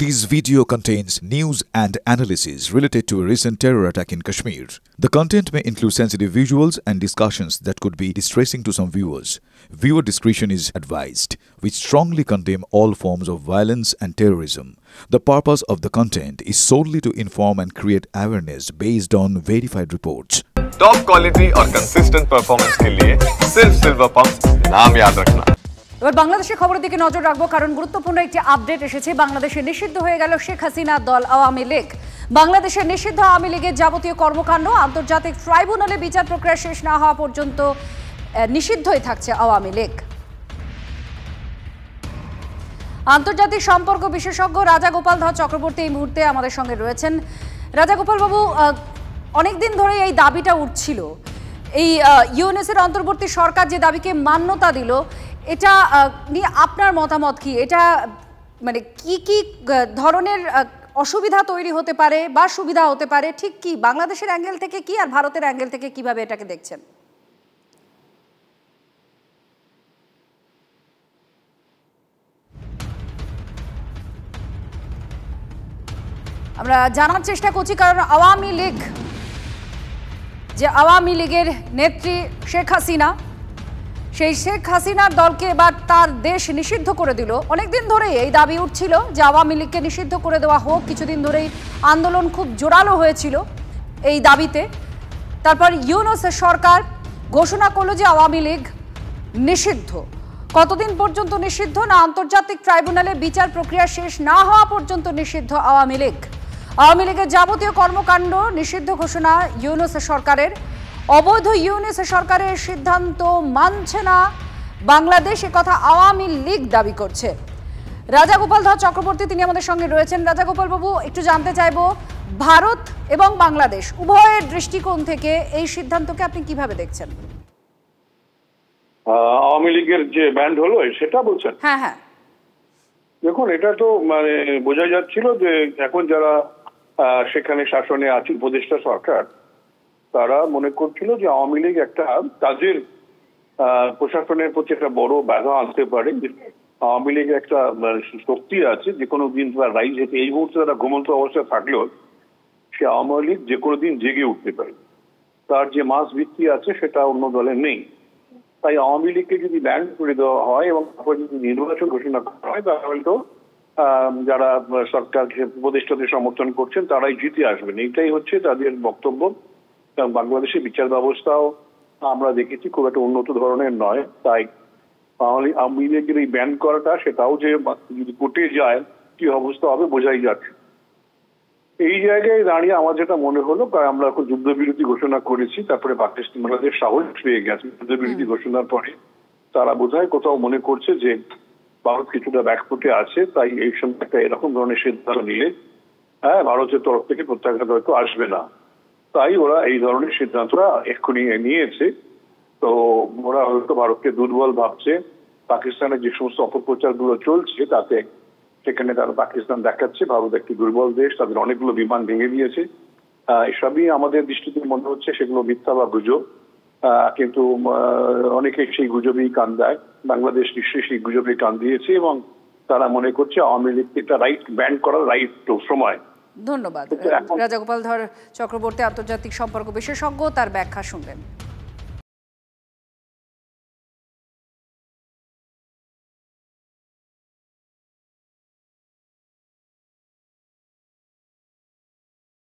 This video contains news and analysis related to a recent terror attack in Kashmir. The content may include sensitive visuals and discussions that could be distressing to some viewers. Viewer discretion is advised. We strongly condemn all forms of violence and terrorism. The purpose of the content is solely to inform and create awareness based on verified reports. Top quality और consistent performance के लिए सिर्फ silver pump नाम याद रखना। এবার বাংলাদেশের খবরের দিকে নজর রাখবো, কারণ গুরুত্বপূর্ণ একটি আপডেট এসেছে। বাংলাদেশে নিষিদ্ধ হয়ে গেল শেখ হাসিনার দল আওয়ামী লীগ। বাংলাদেশের নিষিদ্ধ আওয়ামী লীগের যাবতীয় কর্মকাণ্ড আন্তর্জাতিক ট্রাইব্যুনালে বিচার প্রক্রিয়া শেষ না হওয়া পর্যন্ত নিষিদ্ধই থাকছে আওয়ামী লীগ। আন্তর্জাতিক সম্পর্ক বিশেষজ্ঞ রাজাগোপাল ধর চক্রবর্তী এই মুহূর্তে আমাদের সঙ্গে রয়েছেন। রাজাগোপাল বাবু, অনেকদিন ধরে এই দাবিটা উঠছিল, এই ইউএনএসের অন্তর্বর্তী সরকার যে দাবিকে মান্যতা দিল, এটা নিয়ে আপনার মতামত কি? এটা মানে কি ধরনের অসুবিধা তৈরি হতে পারে বা সুবিধা হতে পারে, ঠিক কি বাংলাদেশের অ্যাঙ্গেল থেকে কি আর ভারতের অ্যাঙ্গেল থেকে কিভাবে এটাকে দেখছেন? আমরা জানার চেষ্টা করছি, কারণ আওয়ামী লীগের নেত্রী শেখ হাসিনা, সেই শেখ হাসিনার দলকে এবার তার দেশ নিষিদ্ধ করে দিল। অনেকদিন ধরেই এই দাবি উঠছিল যে আওয়ামী লীগকে নিষিদ্ধ করে দেওয়া হোক। কিছুদিন ধরেই আন্দোলন খুব জোরালো হয়েছিল এই দাবিতে। তারপর ইউএনএস সরকার ঘোষণা করলো যে আওয়ামী লীগ নিষিদ্ধ। কতদিন পর্যন্ত নিষিদ্ধ? না, আন্তর্জাতিক ট্রাইব্যুনালে বিচার প্রক্রিয়া শেষ না হওয়া পর্যন্ত নিষিদ্ধ আওয়ামী লীগ। আওয়ামী লীগের যাবতীয় কর্মকাণ্ড নিষিদ্ধ ঘোষণা ইউএনএস সরকারের। অবৈধ ইউএনএস সরকারের সিদ্ধান্ত মানছে না বাংলাদেশ, একথা আওয়ামী লীগ দাবি করছে। রাজাগোপাল ধর চক্রবর্তী তিনি আমাদের সঙ্গে রয়েছেন। রাজাগোপাল বাবু, একটু জানতে চাইবো, ভারত এবং বাংলাদেশ উভয়ের দৃষ্টিকোণ থেকে এই সিদ্ধান্তকে আপনি কিভাবে দেখছেন? আওয়ামী লীগের যে ব্যান্ড হলো সেটা বলছেন? হ্যাঁ, দেখুন, এটা তো মানে বোঝা যাচ্ছিল যে এখন যারা সেখানে শাসনে আছে, উপদেষ্টা সরকার, তারা মনে করছিল যে আওয়ামী লীগ একটা তাদের প্রশাসনের প্রতি একটা বড় বাধা আনতে পারে। আওয়ামী লীগের একটা শক্তি আছে, যে কোনো দিন তারা রাইজ হতে, এই মুহূর্তে তারা ঘুমন্ত অবস্থায় থাকলেও সে আওয়ামী লীগ যে কোনো দিন জেগে উঠতে পারে। তার যে মাস ভিত্তি আছে সেটা অন্য দলের নেই। তাই আওয়ামী লীগকে যদি ব্যান করে দেওয়া হয় এবং তারপর যদি নির্বাচন ঘোষণা করা হয়, তাহলে তো যারা সরকারকে উপদেষ্টাদের সমর্থন করছেন তারাই জিতে আসবেন, এইটাই হচ্ছে তাদের বক্তব্য। কারণ বাংলাদেশের বিচার ব্যবস্থাও আমরা দেখেছি খুব একটা উন্নত ধরনের নয়। তাই আওয়ামী লীগের এই ব্যান করাটা, সেটাও যে যদি কোর্টে যায় কি অবস্থা হবে বোঝাই যাচ্ছে। এই জায়গায় দাঁড়িয়ে আমার যেটা মনে হলো, আমরা এখন যুদ্ধবিরতি ঘোষণা করেছি, তারপরে বাংলাদেশ সাহস পেয়ে গেছে যুদ্ধবিরতি ঘোষণার পরে। তারা বোধহয় কোথাও মনে করছে যে ভারত কিছুটা ব্যাকফুটে আছে, তাই এই সময় একটা এরকম ধরনের সিদ্ধান্ত নিলে ভারতের তরফ থেকে প্রত্যাঘাত হয়তো আসবে না। তাই ওরা এই ধরনের সিদ্ধান্তটা এক্ষুনি নিয়েছে। তো ওরা হয়তো ভারতকে দুর্বল ভাবছে। পাকিস্তানের যে সমস্ত অপপ্রচার গুলো চলছে তাতে সেখানে তারা পাকিস্তান দেখাচ্ছে ভারত একটি দুর্বল দেশ, তাদের অনেকগুলো বিমান ভেঙে দিয়েছে। এসবই আমাদের দৃষ্টিতে মনে হচ্ছে সেগুলো মিথ্যা বা গুজব, কিন্তু অনেকে সেই গুজবেই কান দেয়। বাংলাদেশ নিশ্চয়ই সেই গুজবে কান দিয়েছে এবং তারা মনে করছে আওয়ামী লীগকে একটা রাইট ব্যান করার রাইট সময়। ধন্যবাদ। রাজাগোপাল ধর চক্রবর্তী আন্তর্জাতিক সম্পর্ক বিশেষজ্ঞ, তার ব্যাখ্যা শুনলেন।